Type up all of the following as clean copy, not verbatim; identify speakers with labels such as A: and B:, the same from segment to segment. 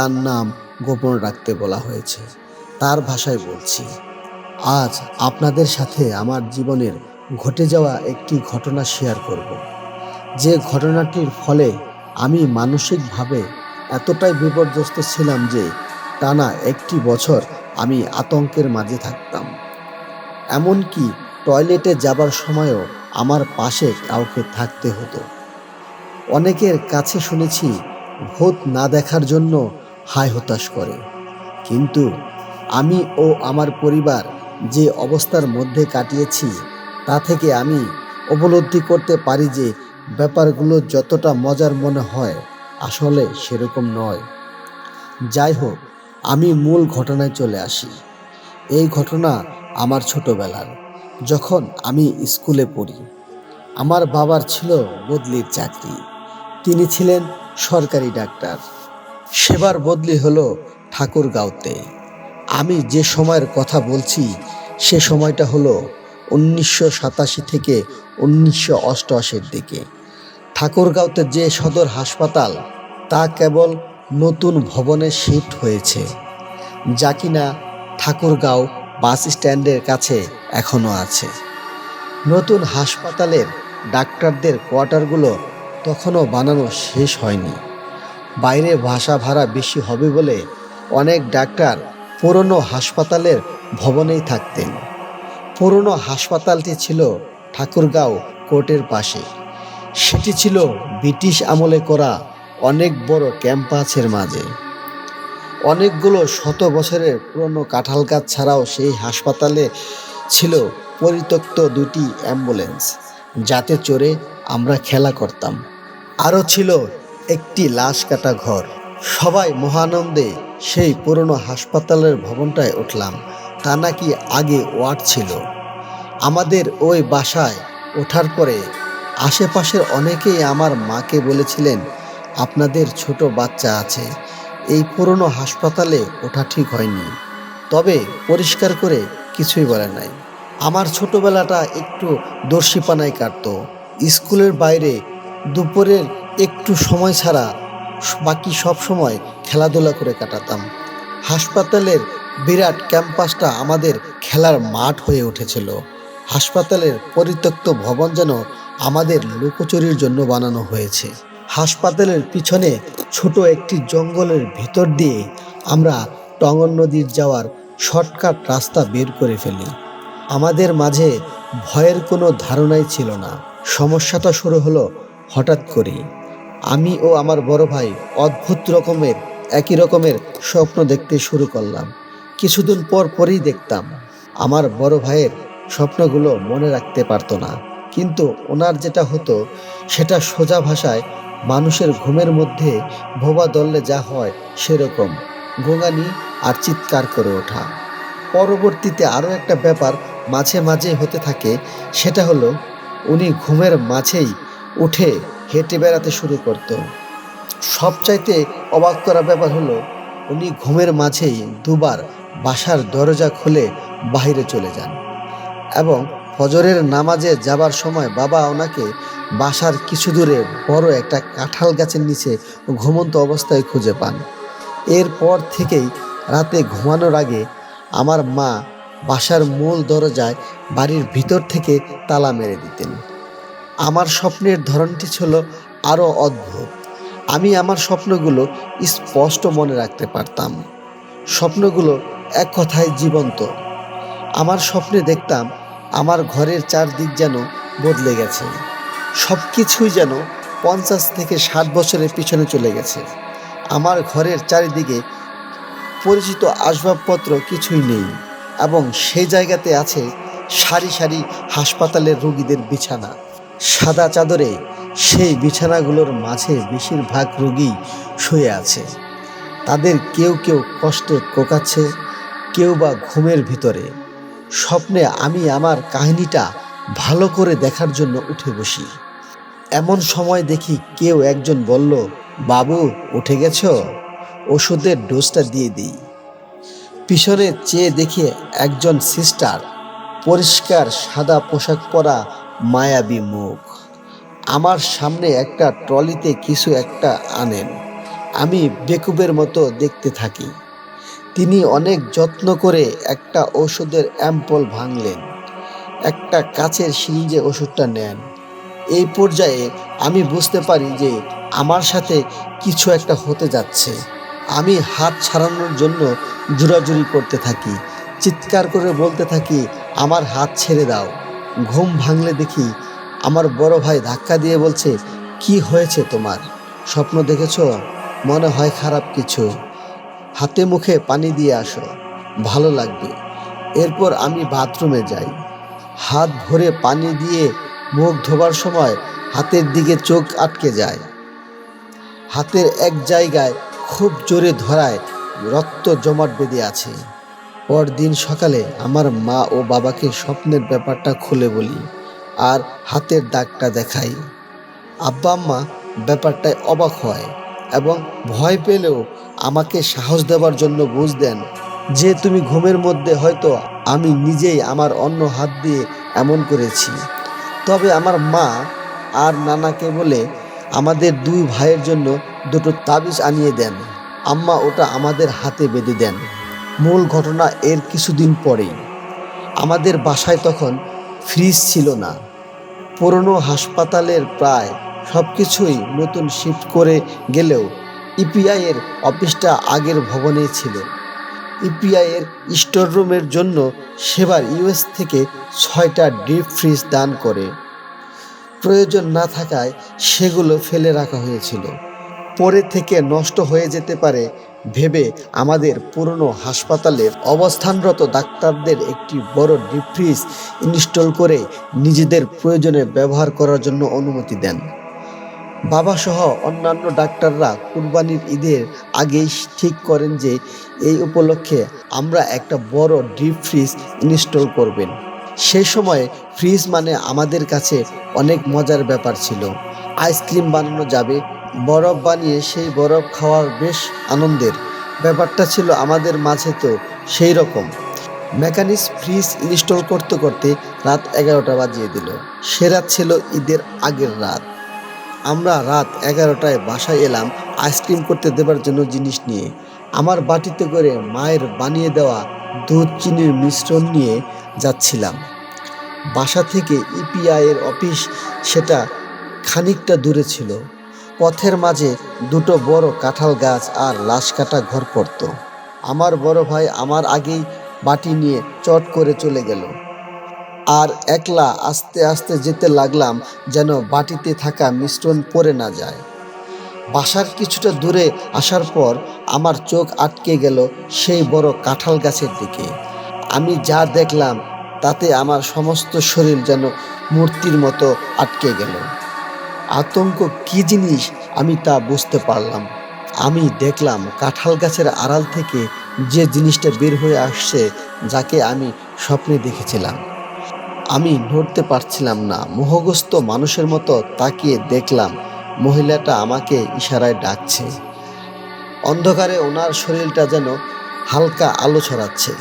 A: তার নাম গোপন রাখতে বলা হয়েছে। তার ভাষায় বলছি, আজ আপনাদের সাথে আমার জীবনের ঘটে যাওয়া একটি ঘটনা শেয়ার করব। যে ঘটনাটির ফলে আমি মানসিকভাবে এতটাই বিপর্যস্ত ছিলাম যে টানা একটি বছর আমি আতঙ্কের মাঝে থাকতাম। এমনকি টয়লেটে যাবার সময়ও আমার পাশে কাউকে থাকতে হতো। অনেকের কাছে শুনেছি ভূত না দেখার জন্য হায় হতাশ করে, কিন্তু আমি ও আমার পরিবার যে অবস্থার মধ্যে কাটিয়েছি তা থেকে আমি উপলব্ধি করতে পারি যে ব্যাপারগুলো যতটা মজার মনে হয় আসলে সেরকম নয়। যাই হোক, আমি মূল ঘটনায় চলে আসি। এই ঘটনা আমার ছোটবেলার, যখন আমি স্কুলে পড়ি। আমার বাবার ছিল বদলির চাকরি। তিনি ছিলেন সরকারি ডাক্তার। সেবার বদলি হলো ঠাকুরগাঁওতে। আমি যে সময়ের কথা বলছি সে সময়টা হলো 1987 থেকে 1988-র দিকে। ঠাকুরগাঁওতে যে সদর হাসপাতাল তা কেবল নতুন ভবনে শিফট হয়েছে, যা কিনা ঠাকুরগাঁও বাস স্ট্যান্ডের কাছে এখনো আছে। নতুন হাসপাতালের ডাক্তারদের কোয়ার্টারগুলো তখনও বানানো শেষ হয়নি। বাইরে বাসা ভাড়া বেশি হবে বলে অনেক ডাক্তার পুরনো হাসপাতালের ভবনেই থাকতেন। পুরনো হাসপাতালটি ছিল ঠাকুরগাঁও কোর্টের পাশে। সেটি ছিল ব্রিটিশ আমলে করা অনেক বড় ক্যাম্পাসের মাঝে। অনেকগুলো শত বছরের পুরনো কাঁঠাল গাছ ছাড়াও সেই হাসপাতালে ছিল পরিত্যক্ত দুটি অ্যাম্বুলেন্স, যাতে চড়ে আমরা খেলা করতাম। আরও ছিল একটি লাশ কাটা ঘর। সবাই মহানন্দে সেই পুরনো হাসপাতালের ভবনটায় উঠলাম। তা নাকি আগে ওয়ার্ড ছিল। আমাদের ওই বাসায় ওঠার পরে আশেপাশের অনেকেই আমার মাকে বলেছিলেন, আপনাদের ছোট বাচ্চা আছে, এই পুরনো হাসপাতালে ওঠা ঠিক হয়নি। তবে পরিষ্কার করে কিছুই বলে নাই। আমার ছোটবেলাটা একটু দর্শিপানায় কাটত। স্কুলের বাইরে দুপুরের একটু সময় ছাড়া বাকি সব সময় খেলাধুলা করে কাটাতাম। হাসপাতালের বিরাট ক্যাম্পাসটা আমাদের খেলার মাঠ হয়ে উঠেছিল। হাসপাতালের পরিত্যক্ত ভবন যেন আমাদের লুকোচুরির জন্য বানানো হয়েছে। হাসপাতালের পিছনে ছোট একটি জঙ্গলের ভিতর দিয়ে আমরা টঙ্গন নদীর যাওয়ার শর্টকাট রাস্তা বের করে ফেলি। আমাদের মাঝে ভয়ের কোনো ধারণাই ছিল না। সমস্যাটা শুরু হলো হঠাৎ করেই। আমি ও আমার বড় ভাই অদ্ভুত রকমের একই রকমের স্বপ্ন দেখতে শুরু করলাম। কিছুদিন পর পরই দেখতাম আমার বড় ভাইয়ের স্বপ্নগুলো মনে রাখতে পারতো না, কিন্তু ওনার যেটা হতো সেটা সোজা ভাষায় মানুষের ঘুমের মধ্যে ভোবা দললে যা হয় সেরকম গোঙানি আর চিৎকার করে ওঠা। পরবর্তীতে আরও একটা ব্যাপার মাঝে মাঝে হতে থাকে, সেটা হলো উনি ঘুমের মাঝেই উঠে হেঁটে বেড়াতে শুরু করত। সবচাইতে অবাক করা ব্যাপার হলো উনি ঘুমের মাঝেই দুবার বাসার দরজা খুলে বাইরে চলে যান এবং ফজরের নামাজে যাবার সময় বাবা ওনাকে বাসার কিছু দূরে বড় একটা কাঁঠাল গাছের নিচে ঘুমন্ত অবস্থায় খুঁজে পান। এরপর থেকেই রাতে ঘুমানোর আগে আমার মা বাসার মূল দরজায় বাড়ির ভিতর থেকে তালা মেরে দিতেন। আমার স্বপ্নের ধরনটি ছিল আরও অদ্ভুত। আমি আমার স্বপ্নগুলো স্পষ্ট মনে রাখতে পারতাম। স্বপ্নগুলো এক কথায় জীবন্ত। আমার স্বপ্নে দেখতাম আমার ঘরের চারদিক যেন বদলে গেছে। সব কিছুই যেন 50 থেকে 60 বছরের পিছনে চলে গেছে। আমার ঘরের চারিদিকে পরিচিত আসবাবপত্র কিছুই নেই এবং সেই জায়গাতে আছে সারি সারি হাসপাতালের রোগীদের বিছানা। সাদা চাদরে সেই বিছানাগুলোর মাঝে বেশিরভাগ রোগী শুয়ে আছে। তাদের কেউ কেউ কষ্টে কোকাচ্ছে, কেউ বা ঘুমের ভিতরে। স্বপ্নে আমি আমার কাহিনীটা ভালো করে দেখার জন্য উঠে বসি। এমন সময় দেখি কেউ একজন বলল, বাবু উঠে গেছ, ওষুধের ডোজটা দিয়ে দিই। পিছনে চেয়ে দেখি একজন সিস্টার, পরিষ্কার সাদা পোশাক পরা, মায়াবী মুখ, আমার সামনে একটা ট্রলিতে কিছু একটা আনেন। আমি বেকুবের মতো দেখতে থাকি। তিনি অনেক যত্ন করে একটা ওষুধের অ্যাম্পল ভাঙলেন, একটা কাচের সিরিঞ্জে ওষুধটা নেন। এই পর্যায়ে আমি বুঝতে পারি যে আমার সাথে কিছু একটা হতে যাচ্ছে। আমি হাত ছাড়ানোর জন্য জোরাজুরি করতে থাকি, চিৎকার করে বলতে থাকি, আমার হাত ছেড়ে দাও। ঘুম ভাঙলে দেখি আমার বড় ভাই ধাক্কা দিয়ে বলছে, কি হয়েছে তোমার? স্বপ্ন দেখেছো? মনে হয় খারাপ কিছু। হাতে মুখে পানি দিয়ে আসো, ভালো লাগবে। এরপর আমি বাথরুমে যাই। হাত ভরে পানি দিয়ে মুখ ধোবার সময় হাতের দিকে চোখ আটকে যায়। হাতের এক জায়গায় খুব জোরে ধরায় রক্ত জমাট বেঁধে আছে। পরদিন সকালে আমার মা ও বাবাকে স্বপ্নের ব্যাপারটা খুলে বলি আর হাতের দাগটা দেখাই। আব্বা আম্মা ব্যাপারটায় অবাক হয় এবং ভয় পেলেও আমাকে সাহস দেওয়ার জন্য বুঝ দেন যে তুমি ঘুমের মধ্যে হয়তো আমি নিজেই আমার অন্য হাত দিয়ে এমন করেছি। তবে আমার মা আর নানাকে বলে আমাদের দুই ভাইয়ের জন্য দুটো তাবিজ আনিয়ে দেন। আম্মা ওটা আমাদের হাতে বেঁধে দেন। মূল ঘটনা এর কিছুদিন পরেই। আমাদের বাসায় তখন ফ্রিজ ছিল না। পুরনো হাসপাতালের প্রায় সব কিছুই নতুন শিফট করে গেলেও ইপিআই এর অফিসটা আগের ভবনেই ছিল। ইপিআই এর স্টোর রুমের জন্য সেবার ইউএস থেকে 6টা ডিপ ফ্রিজ দান করে। প্রয়োজন না থাকায় সেগুলো ফেলে রাখা হয়েছিল। পরে থেকে নষ্ট হয়ে যেতে পারে ভেবে আমাদের পুরনো হাসপাতালের অবস্থানরত ডাক্তারদের একটি বড় ডিপ ফ্রিজ ইনস্টল করে নিজেদের প্রয়োজনে ব্যবহার করার জন্য অনুমতি দেন। বাবা সহ অন্যান্য ডাক্তাররা কুরবানির ঈদের আগেই ঠিক করেন যে এই উপলক্ষে আমরা একটা বড় ডিপ ফ্রিজ ইনস্টল করবেন। সেই সময় ফ্রিজ মানে আমাদের কাছে অনেক মজার ব্যাপার ছিল। আইসক্রিম বানানো যাবে, বরফ বানিয়ে সেই বরফ খাওয়ার বেশ আনন্দের ব্যাপারটা ছিল আমাদের মাঝে। তো সেই রকম মেকানিক্স ফ্রিজ ইনস্টল করতে করতে রাত 11টা বাজিয়ে দিল। সে রাত ছিল ঈদের আগের রাত। আমরা রাত 11টায় বাসায় এলাম আইসক্রিম করতে দেবার জন্য জিনিস নিয়ে। আমার বাটিতে করে মায়ের বানিয়ে দেওয়া দুধ চিনির মিশ্রণ নিয়ে যাচ্ছিলাম। বাসা থেকে ইপিআই এর অফিস সেটা খানিকটা দূরে ছিল। পথের মাঝে দুটো বড় কাঁঠাল গাছ আর লাশ কাটা ঘর পড়ত। আমার বড় ভাই আমার আগেই বাটি নিয়ে চট করে চলে গেল। আর একলা আস্তে আস্তে যেতে লাগলাম যেন বাটিতে থাকা মিশ্রণ পড়ে না যায়। বাসার কিছুটা দূরে আসার পর আমার চোখ আটকে গেল সেই বড় কাঁঠাল গাছের দিকে। আমি যা দেখলাম তাতে আমার সমস্ত শরীর যেন মূর্তির মতো আটকে গেল। আতঙ্ক কী জিনিস আমি তা বুঝতে পারলাম। আমি দেখলাম কাঁঠাল গাছের আড়াল থেকে যে জিনিসটা বের হয়ে আসছে, যাকে আমি স্বপ্নে দেখেছিলাম। আমি নড়তে পারছিলাম না। মোহগ্রস্ত মানুষের মতো তাকিয়ে দেখলাম মহিলাটা আমাকে ইশারায় ডাকছে। অন্ধকারে ওনার শরীরটা যেন হালকা আলো ছড়াচ্ছে।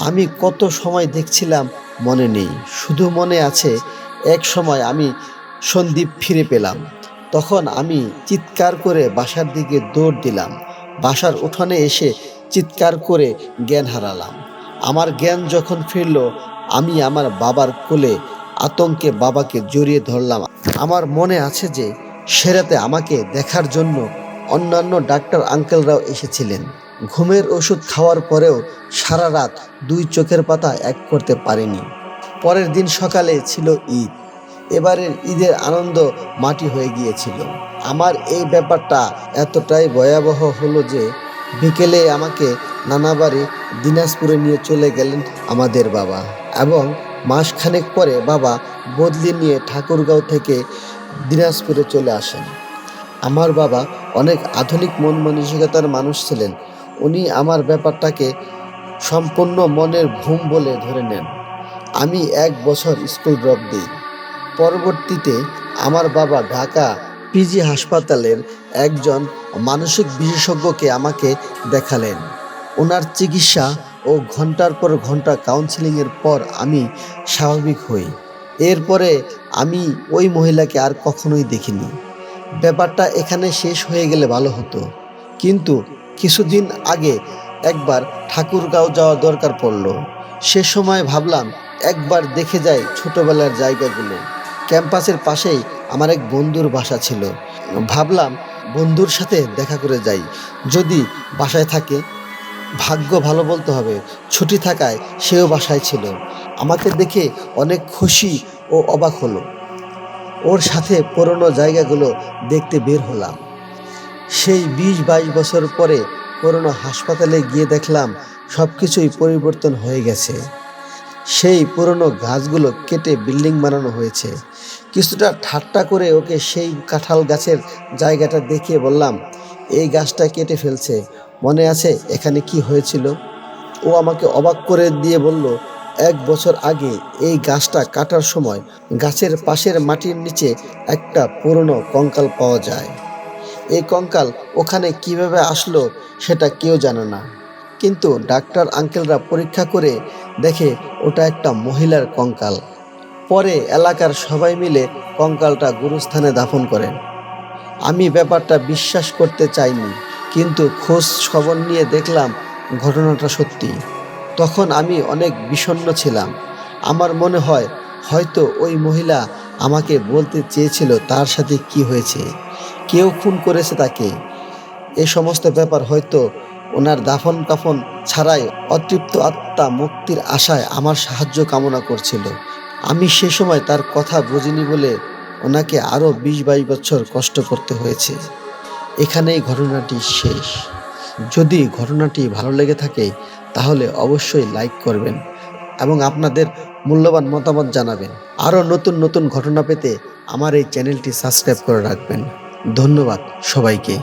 A: আমি কত সময় দেখছিলাম মনে নেই, শুধু মনে আছে এক সময় আমি সন্দীপ ফিরে পেলাম। তখন আমি চিৎকার করে বাসার দিকে দৌড় দিলাম। বাসার উঠোনে এসে চিৎকার করে জ্ঞান হারালাম। আমার জ্ঞান যখন ফিরল, আমি আমার বাবার কোলে আতঙ্কে বাবাকে জড়িয়ে ধরলাম। আমার মনে আছে যে সে রাতে আমাকে দেখার জন্য অন্যান্য ডাক্তার আঙ্কেলরাও এসেছিলেন। ঘুমের ওষুধ খাওয়ার পরেও সারা রাত দুই চোখের পাতা এক করতে পারিনি। পরের দিন সকালে ছিল ঈদ। এবারের ঈদের আনন্দ মাটি হয়ে গিয়েছিল। আমার এই ব্যাপারটা এতটাই ভয়াবহ হলো যে বিকেলে আমাকে নানা বাড়ি দিনাজপুরে নিয়ে চলে গেলেন আমাদের বাবা, এবং মাসখানেক পরে বাবা বদলি নিয়ে ঠাকুরগাঁও থেকে দিনাজপুরে চলে আসেন। আমার বাবা অনেক আধুনিক মন মানসিকতার মানুষ ছিলেন। উনি আমার ব্যাপারটাকে সম্পূর্ণ মনের ভুম বলে ধরে নেন। আমি 1 বছর স্কুল ড্রপ দিই। পরবর্তীতে আমার বাবা ঢাকা পিজি হাসপাতালের একজন মানসিক বিশেষজ্ঞকে আমাকে দেখালেন। ওনার চিকিৎসা ও ঘন্টার পর ঘন্টা কাউন্সেলিংয়ের পর আমি স্বাভাবিক হই। এরপরে আমি ওই মহিলাকে আর কখনোই দেখিনি। ব্যাপারটা এখানে শেষ হয়ে গেলে ভালো হতো, কিন্তু কিছুদিন আগে একবার ঠাকুরগাঁও যাওয়া দরকার পড়ল। সে সময় ভাবলাম একবার দেখে যাই ছোটবেলার জায়গাগুলো। ক্যাম্পাসের পাশেই আমার এক বন্ধুর বাসা ছিল। ভাবলাম বন্ধুর সাথে দেখা করে যাই, যদি বাসায় থাকে। ভাগ্য ভালো বলতে হবে, ছুটি থাকায় সেও বাসায় ছিল। আমাকে দেখে অনেক খুশি ও অবাক হলো। ওর সাথে পুরনো জায়গাগুলো দেখতে বের হলাম। সেই 20-22 বছর পরে পুরনো হাসপাতালে গিয়ে দেখলাম সব কিছুই পরিবর্তন হয়ে গেছে। সেই পুরনো গাছগুলো কেটে বিল্ডিং বানানো হয়েছে। কিছুটা ঠাট্টা করে ওকে সেই কাঁঠাল গাছের জায়গাটা দেখিয়ে বললাম, এই গাছটা কেটে ফেলছে, মনে আছে এখানে কি হয়েছিল? ও আমাকে অবাক করে দিয়ে বলল, 1 বছর আগে এই গাছটা কাটার সময় গাছের পাশের মাটির নিচে একটা পুরনো কঙ্কাল পাওয়া যায়। এই কঙ্কাল ওখানে কিভাবে আসলো সেটা কেউ জানে না, কিন্তু ডাক্তার আঙ্কেলরা পরীক্ষা করে দেখে ওটা একটা মহিলার কঙ্কাল। পরে এলাকার সবাই মিলে কঙ্কালটা গুরুস্থানে দাফন করেন। আমি ব্যাপারটা বিশ্বাস করতে চাইনি, কিন্তু খোঁজ খবর নিয়ে দেখলাম ঘটনাটা সত্যি। তখন আমি অনেক বিষণ্ণ ছিলাম। আমার মনে হয় হয়তো ওই মহিলা আমাকে বলতে চেয়েছিল তার সাথে কি হয়েছে, কেউ খুন করেছে তাকে। এই সমস্ত ব্যাপার হয়তো ওনার দাফন কাফন ছাড়াই অতৃপ্ত আত্মা মুক্তির আশায় আমার সাহায্য কামনা করছিল। আমি সে সময় তার কথা বুঝিনি বলে ওনাকে আরও 20-22 বছর কষ্ট করতে হয়েছে। এখানেই ঘটনাটি শেষ। যদি ঘটনাটি ভালো লেগে থাকে তাহলে অবশ্যই লাইক করবেন এবং আপনাদের মূল্যবান মতামত জানাবেন। আরও নতুন নতুন ঘটনা পেতে আমার এই চ্যানেলটি সাবস্ক্রাইব করে রাখবেন। ধন্যবাদ সবাইকে।